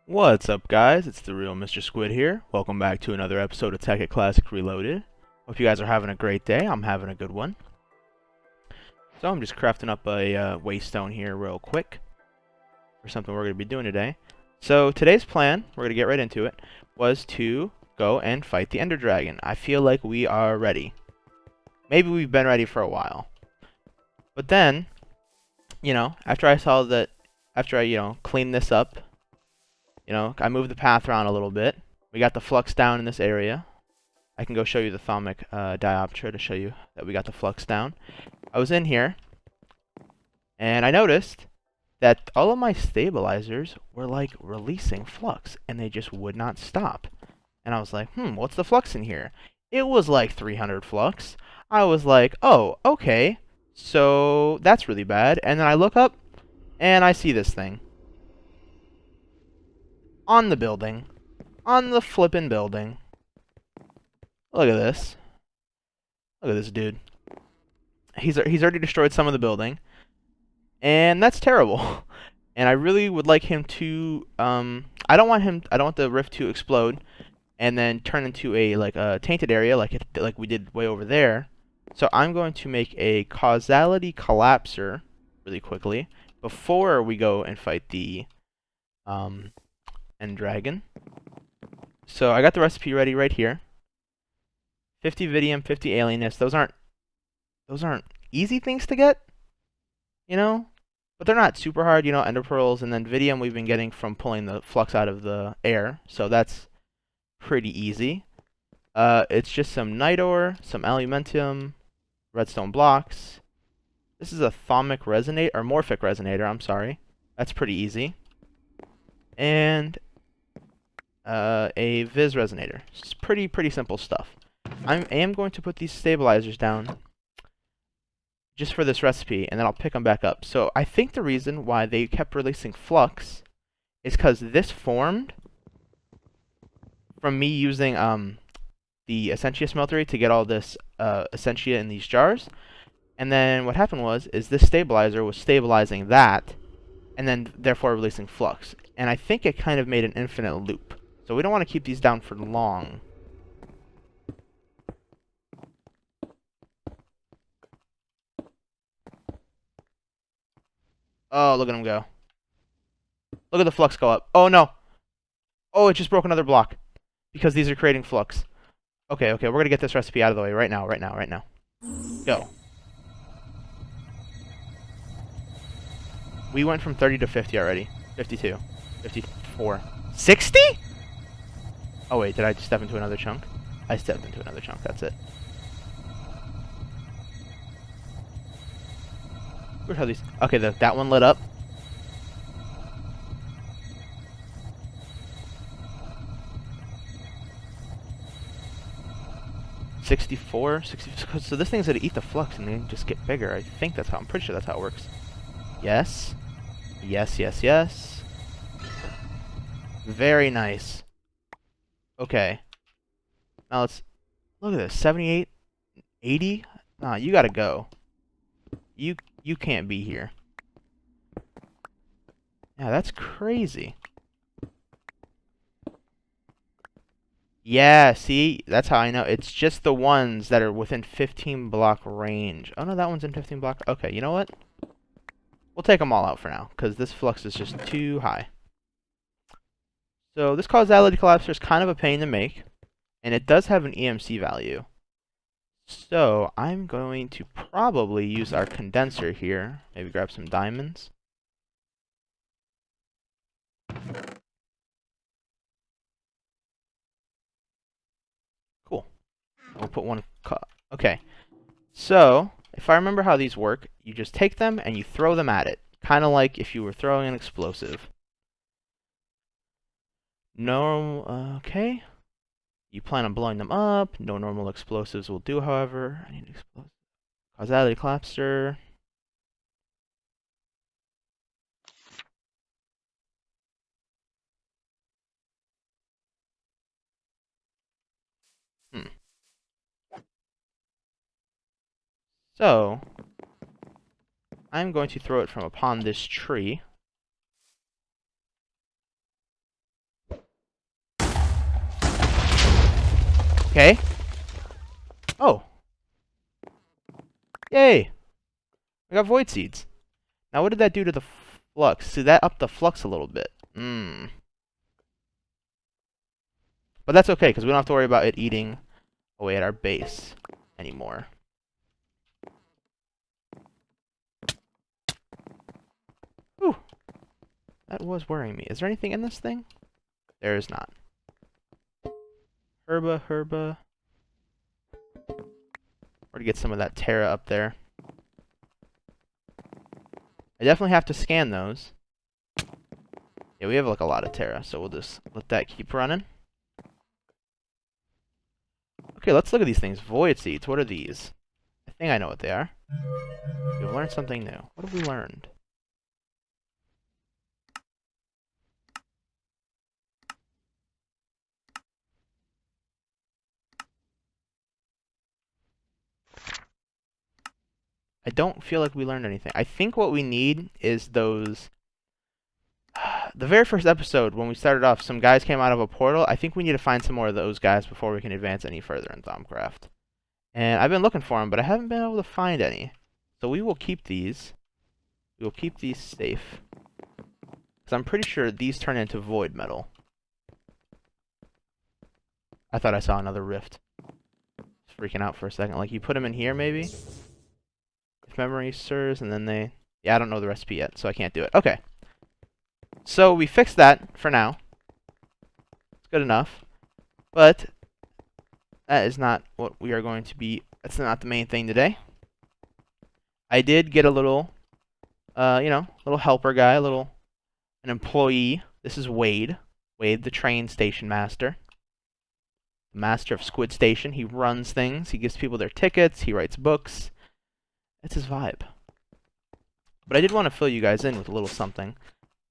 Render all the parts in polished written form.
What's up, guys? It's the real Mr. Squid here. Welcome back to another episode of Tekkit Classic Reloaded. Hope you guys are having a great day. I'm having a good one. So I'm just crafting up a waystone here real quick for something we're going to be doing today. So today's plan, we're going to get right into it, was to go and fight the Ender Dragon. I feel like we are ready. Maybe we've been ready for a while. But then, after I cleaned this up, I moved the path around a little bit. We got the flux down in this area. I can go show you the thermic diopter to show you that we got the flux down. I was in here, and I noticed that all of my stabilizers were like releasing flux, and they just would not stop. And I was like, what's the flux in here? It was like 300 flux. I was like, oh, okay, so that's really bad. And then I look up, and I see this thing. On the building. On the flippin' building. Look at this. Look at this dude. He's already destroyed some of the building. And that's terrible. And I really would like him to I don't want the rift to explode and then turn into a tainted area like we did way over there. So I'm going to make a Causality Collapser really quickly before we go and fight the End Dragon. So I got the recipe ready right here. 50 Vidium, 50 Alienness. Those aren't easy things to get, but they're not super hard, Ender Pearls, and then Vidium we've been getting from pulling the flux out of the air, so that's pretty easy. It's just some Night Ore, some Aluminum, redstone blocks. This is a Morphic Resonator, I'm sorry. That's pretty easy. And a Viz Resonator. It's pretty simple stuff. I am going to put these stabilizers down just for this recipe, and then I'll pick them back up. So I think the reason why they kept releasing flux is because this formed from me using the Essentia smeltery to get all this Essentia in these jars. And then what happened is this stabilizer was stabilizing that, and then therefore releasing flux. And I think it kind of made an infinite loop. So we don't want to keep these down for long. Oh, look at him go. Look at the flux go up. Oh, no. Oh, it just broke another block. Because these are creating flux. Okay, we're going to get this recipe out of the way right now. Go. We went from 30 to 50 already. 52. 54. 60? Oh, wait, did I just step into another chunk? I stepped into another chunk, that's it. Weird how these... Okay, that one lit up. $64, 60. So this thing's gonna eat the flux and then just get bigger. I'm pretty sure that's how it works. Yes. Yes. Very nice. Okay. Now let's look at this. 78, 80. Nah, you gotta go. You can't be here. Yeah, that's crazy. Yeah, see? That's how I know. It's just the ones that are within 15 block range. Oh, no, that one's in 15 block. Okay, you know what? We'll take them all out for now, because this flux is just too high. So this Causality Collapser is kind of a pain to make, and it does have an EMC value. So I'm going to probably use our condenser here. Maybe grab some diamonds. Cool. We'll put one. Okay. So if I remember how these work, you just take them and you throw them at it. Kind of like if you were throwing an explosive. No, okay. You plan on blowing them up. No normal explosives will do, however. I need an explosive. Causality Collapser. So, I'm going to throw it from upon this tree. Okay. Oh. Yay. We got void seeds. Now what did that do to the flux? See, that upped the flux a little bit. But that's okay, because we don't have to worry about it eating away at our base anymore. Whew. That was worrying me. Is there anything in this thing? There is not. Herba. Or to get some of that Terra up there. I definitely have to scan those. Yeah, we have like a lot of Terra, so we'll just let that keep running. Okay, let's look at these things. Void seeds, what are these? I think I know what they are. We've learned something new. What have we learned? I don't feel like we learned anything. I think what we need is those... The very first episode, when we started off, some guys came out of a portal. I think we need to find some more of those guys before we can advance any further in Thaumcraft. And I've been looking for them, but I haven't been able to find any. So we will keep these. We will keep these safe. Because I'm pretty sure these turn into void metal. I thought I saw another rift. Just freaking out for a second. Like, you put them in here, maybe? If memory serves, and then they... Yeah, I don't know the recipe yet, so I can't do it. Okay. So we fixed that for now. It's good enough. But that is not what we are going to be... That's not the main thing today. I did get a little, little helper guy, an employee. This is Wade. Wade, the train station master. The master of Squid Station. He runs things. He gives people their tickets. He writes books. It's his vibe. But I did want to fill you guys in with a little something.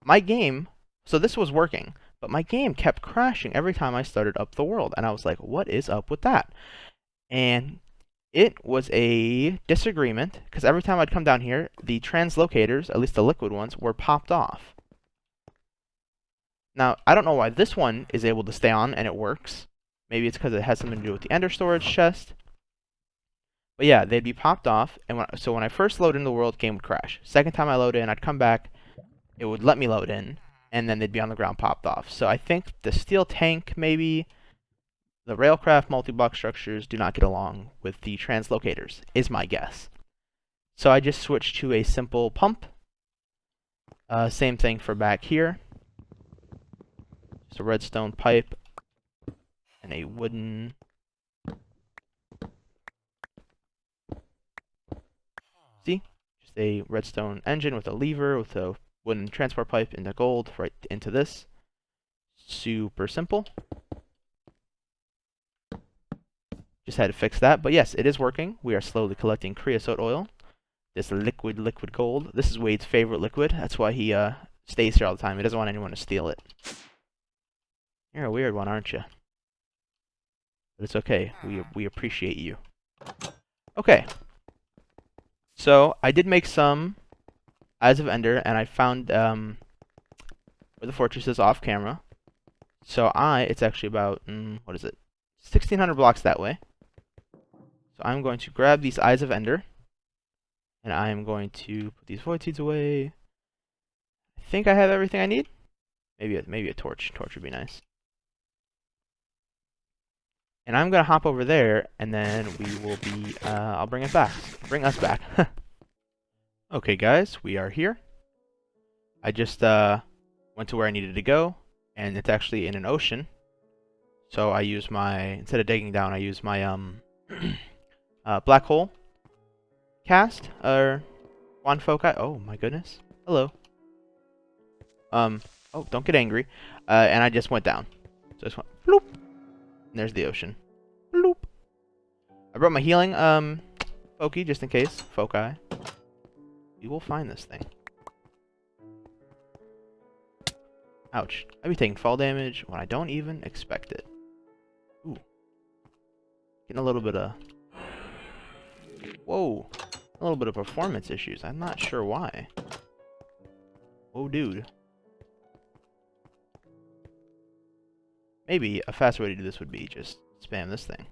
My game, so this was working, but my game kept crashing every time I started up the world. And I was like, what is up with that? And it was a disagreement, because every time I'd come down here, the translocators, at least the liquid ones, were popped off. Now, I don't know why this one is able to stay on and it works. Maybe it's because it has something to do with the Ender storage chest. But yeah, they'd be popped off, and so when I first loaded in the world, game would crash. Second time I load in, I'd come back, it would let me load in, and then they'd be on the ground popped off. So I think the steel tank, maybe, the railcraft multi-block structures do not get along with the translocators, is my guess. So I just switched to a simple pump. Same thing for back here. Just a redstone pipe and a wooden... See? Just a redstone engine with a lever with a wooden transport pipe into gold right into this. Super simple. Just had to fix that, but yes, it is working. We are slowly collecting creosote oil. This liquid gold. This is Wade's favorite liquid. That's why he stays here all the time. He doesn't want anyone to steal it. You're a weird one, aren't you? But it's okay. We appreciate you. Okay. So I did make some Eyes of Ender, and I found where the fortress is off camera. So it's actually about what is it? 1,600 blocks that way. So I'm going to grab these Eyes of Ender, and I am going to put these void seeds away. I think I have everything I need. Maybe a torch. Torch would be nice. And I'm gonna hop over there, and then we will be. I'll bring it back. Bring us back. Okay, guys, we are here. I just went to where I needed to go, and it's actually in an ocean. So I use instead of digging down, I use my black hole cast or wand foci. Oh my goodness. Hello. Oh, don't get angry. And I just went down. So I just went bloop. And there's the ocean. Bloop. I brought my healing foci just in case. Foci. We will find this thing. Ouch. I be taking fall damage when I don't even expect it. Ooh. Getting a little bit of... Whoa. A little bit of performance issues. I'm not sure why. Oh, dude. Maybe a fast way to do this would be just spam this thing.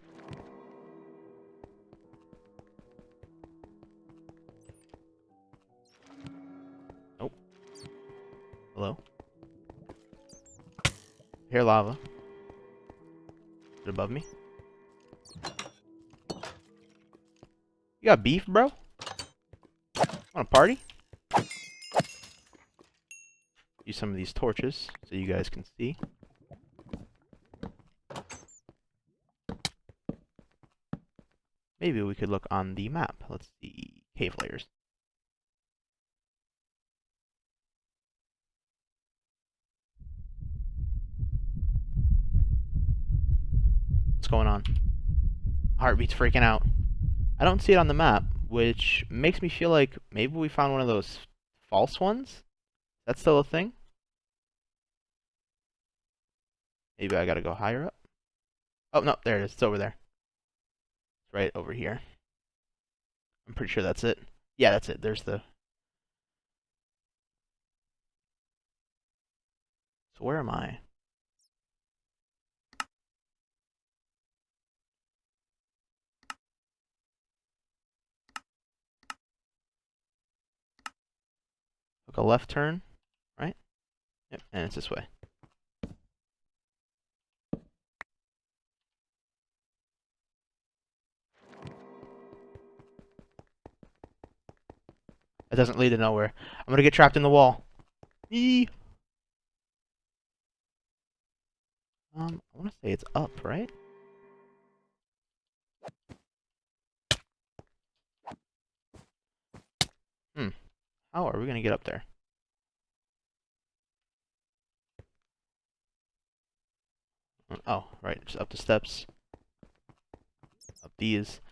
Hear lava. Is it above me? You got beef, bro? Want a party? Use some of these torches so you guys can see. Maybe we could look on the map. Let's see. Cave layers. What's going on? Heartbeat's freaking out. I don't see it on the map, which makes me feel like maybe we found one of those false ones? That's still a thing? Maybe I gotta go higher up? Oh, no, there it is. It's over there. It's right over here. I'm pretty sure that's it. Yeah, that's it. There's the... So where am I? Took a left turn, right? Yep, and it's this way. It doesn't lead to nowhere. I'm gonna get trapped in the wall. Eee! I wanna say it's up, right? How are we gonna get up there? Oh, right, just up the steps. Up these.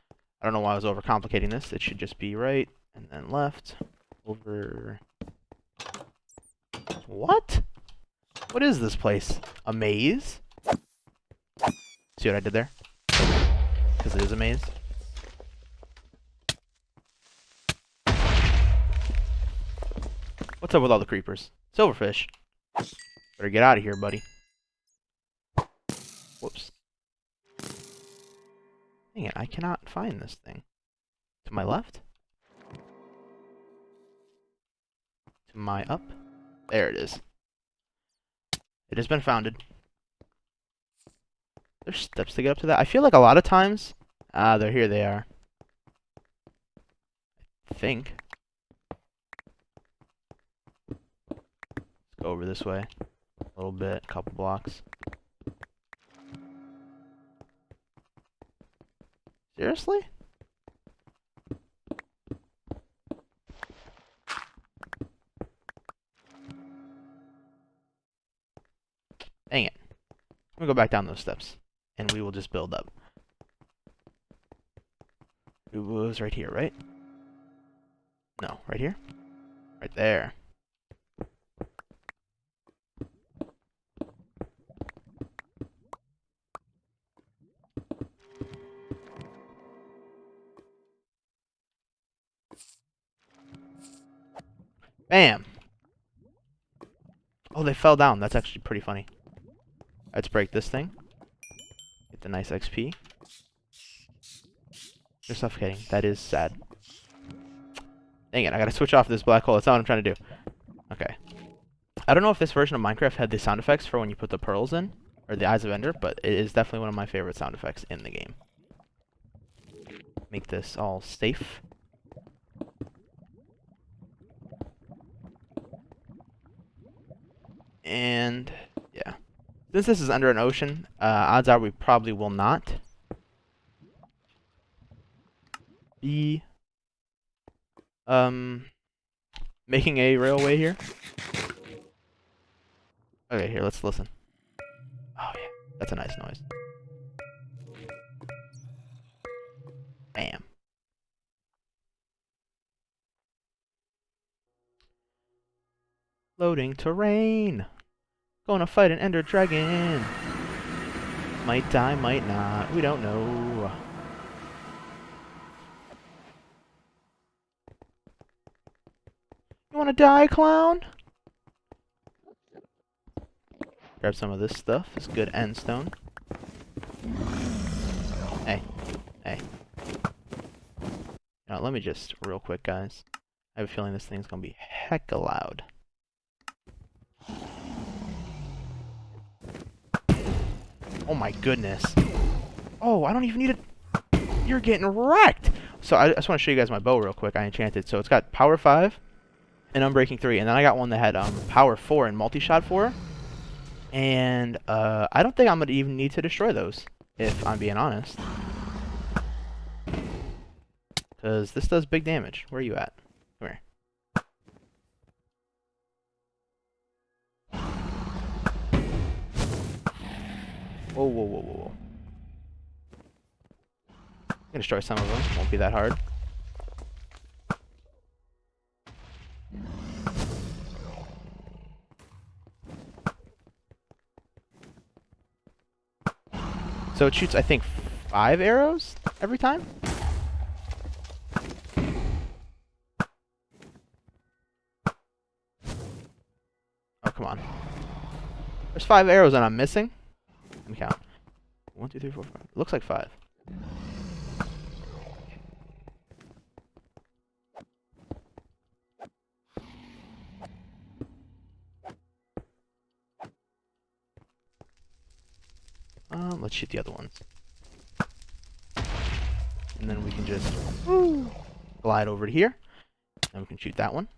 I don't know why I was overcomplicating this. It should just be right, and then left, over... What? What is this place? A maze? See what I did there? Because it is a maze. What's up with all the creepers? Silverfish. Better get out of here, buddy. Whoops. Dang it, I cannot find this thing. To my left? To my up? There it is. It has been founded. There's steps to get up to that. I feel like a lot of times... Ah, they're here, they are. I think. Let's go over this way. A little bit, a couple blocks. Seriously? Dang it. I'm gonna go back down those steps. And we will just build up. It was right here, right? No, right here? Right there. Bam! Oh, they fell down. That's actually pretty funny. Let's break this thing. Get the nice XP. They're suffocating. That is sad. Dang it, I gotta switch off this black hole. That's not what I'm trying to do. Okay. I don't know if this version of Minecraft had the sound effects for when you put the pearls in, or the Eyes of Ender, but it is definitely one of my favorite sound effects in the game. Make this all safe. And, yeah. Since this is under an ocean, odds are we probably will not be making a railway here. Okay, here, let's listen. Oh yeah, that's a nice noise. Bam. Loading terrain. Gonna fight an ender dragon. Might die, might not. We don't know. You wanna die, clown? Grab some of this stuff. It's good end stone. Hey. Hey. Now, let me just, real quick, guys. I have a feeling this thing's gonna be hecka loud. Oh my goodness. Oh, I don't even need it. You're getting wrecked. So I just want to show you guys my bow real quick. I enchanted. So it's got power 5 and unbreaking 3. And then I got one that had power 4 and multi-shot 4. And I don't think I'm going to even need to destroy those, if I'm being honest. Because this does big damage. Where are you at? Come here. Whoa, whoa, whoa, whoa, whoa. I'm going to destroy some of them. Won't be that hard. So it shoots, I think, 5 arrows every time? Oh, come on. There's 5 arrows and I'm missing? Let me count. 1, 2, 3, 4, 5. It looks like 5. Let's shoot the other ones. And then we can just glide over to here. And we can shoot that one.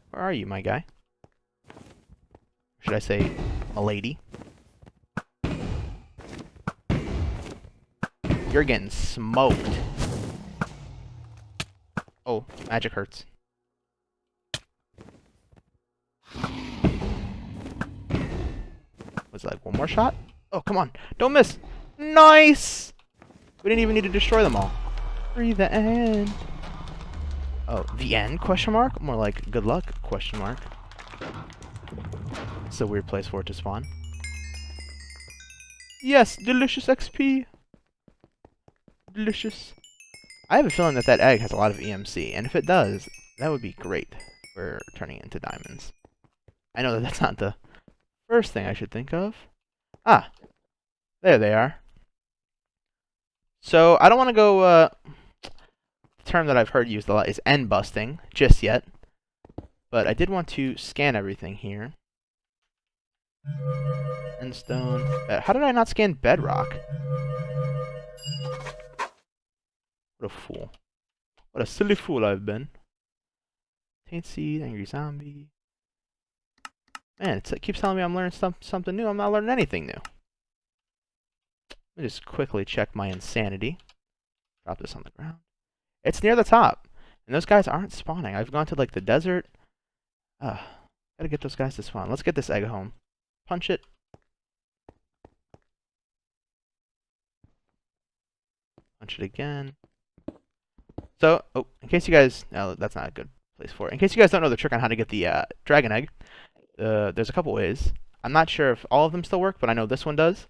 Where are you, my guy? Should I say, milady? You're getting smoked. Oh, magic hurts. Was it like one more shot? Oh, come on. Don't miss. Nice! We didn't even need to destroy them all. Free the end. Oh, the end? Question mark? More like good luck? Question mark. It's a weird place for it to spawn. Yes, delicious XP. Delicious. I have a feeling that that egg has a lot of EMC, and if it does, that would be great for turning into diamonds. I know that that's not the first thing I should think of. Ah, there they are. So, I don't want to go, the term that I've heard used a lot is end busting, just yet. But I did want to scan everything here. End stone. How did I not scan bedrock? What a fool. What a silly fool I've been. Taint seed, angry zombie. Man, it keeps telling me I'm learning something new. I'm not learning anything new. Let me just quickly check my insanity. Drop this on the ground. It's near the top. And those guys aren't spawning. I've gone to like the desert. Gotta get those guys to spawn. Let's get this egg home. Punch it. Punch it again. So, oh, in case you guys, no, that's not a good place for it. In case you guys don't know the trick on how to get the dragon egg, there's a couple ways. I'm not sure if all of them still work, but I know this one does.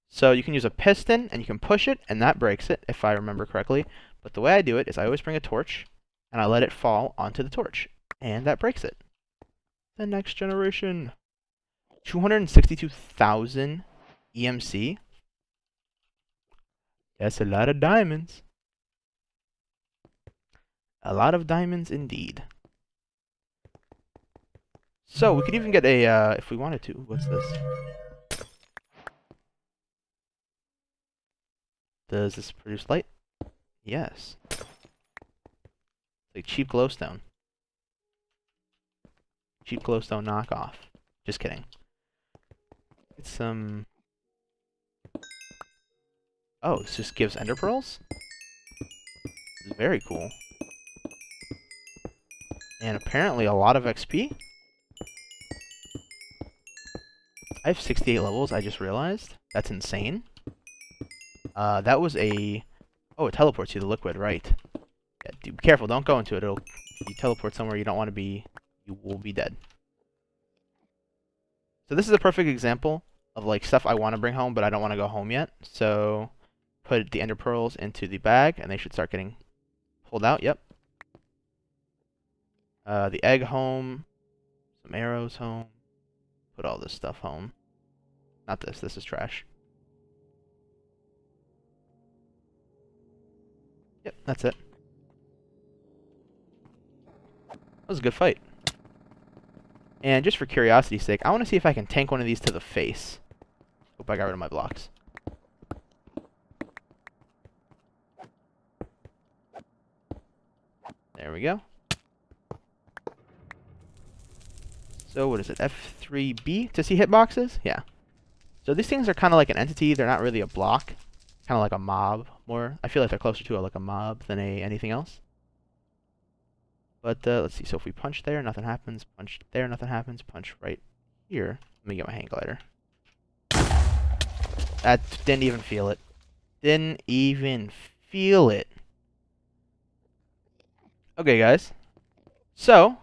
So you can use a piston, and you can push it, and that breaks it, if I remember correctly. But the way I do it is I always bring a torch, and I let it fall onto the torch, and that breaks it. The next generation. 262,000 EMC. That's a lot of diamonds. A lot of diamonds indeed. So we could even get a, if we wanted to. What's this? Does this produce light? Yes. Like cheap glowstone. Cheap glowstone knockoff. Just kidding. Get some... Oh, this just gives ender pearls? This is very cool. And apparently a lot of XP? I have 68 levels, I just realized. That's insane. That was a... Oh, it teleports you to the liquid, right. Yeah, be careful, don't go into it. If you teleport somewhere you don't want to be, you will be dead. So this is a perfect example of like stuff I want to bring home, but I don't want to go home yet. So put the ender pearls into the bag, and they should start getting pulled out. Yep. The egg home. Some arrows home. Put all this stuff home. Not this. This is trash. Yep, that's it. That was a good fight. And just for curiosity's sake, I want to see if I can tank one of these to the face. Hope I got rid of my blocks. There we go. So what is it? F3B to see hitboxes? Yeah. So these things are kind of like an entity. They're not really a block. Kind of like a mob more. I feel like they're closer to like a mob than anything else. But let's see. So if we punch there, nothing happens. Punch there, nothing happens. Punch right here. Let me get my hang glider. That didn't even feel it. Didn't even feel it. Okay, guys. So,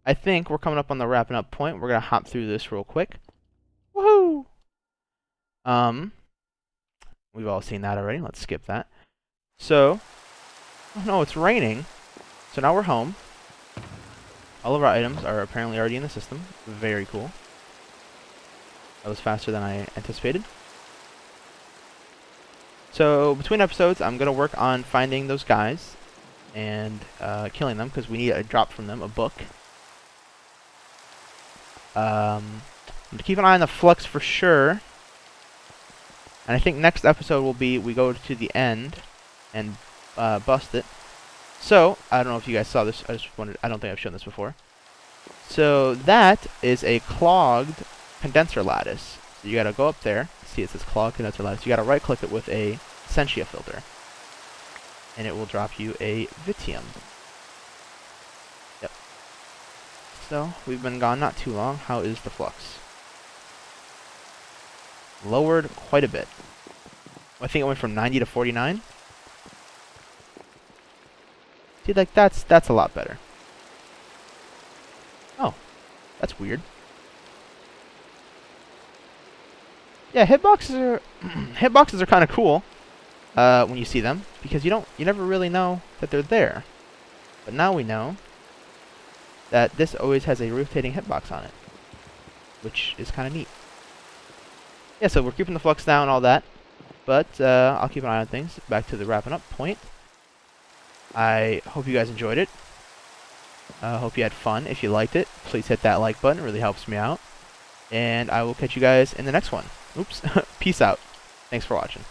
I think we're coming up on the wrapping up point. We're going to hop through this real quick. Woohoo! We've all seen that already. Let's skip that. So, oh no, it's raining. So now we're home. All of our items are apparently already in the system. Very cool. That was faster than I anticipated. So, between episodes, I'm going to work on finding those guys and killing them, because we need a drop from them, a book. I'm going to keep an eye on the flux for sure. And I think next episode will be we go to the end and bust it. So, I don't know if you guys saw this. I just wondered. I don't think I've shown this before. So, that is a clogged condenser lattice. So you got to go up there. See, it says clogged condenser lattice. You got to right click it with a Sentia filter. And it will drop you a Vitium. Yep. So, we've been gone not too long. How is the flux? Lowered quite a bit. I think it went from 90 to 49. See, like, that's a lot better. Oh, that's weird. Yeah, hitboxes are kind of cool when you see them, because you never really know that they're there. But now we know that this always has a rotating hitbox on it, which is kind of neat. Yeah, so we're keeping the flux down, all that, but I'll keep an eye on things. Back to the wrapping up point. I hope you guys enjoyed it. I hope you had fun. If you liked it, please hit that like button. It really helps me out. And I will catch you guys in the next one. Oops. Peace out. Thanks for watching.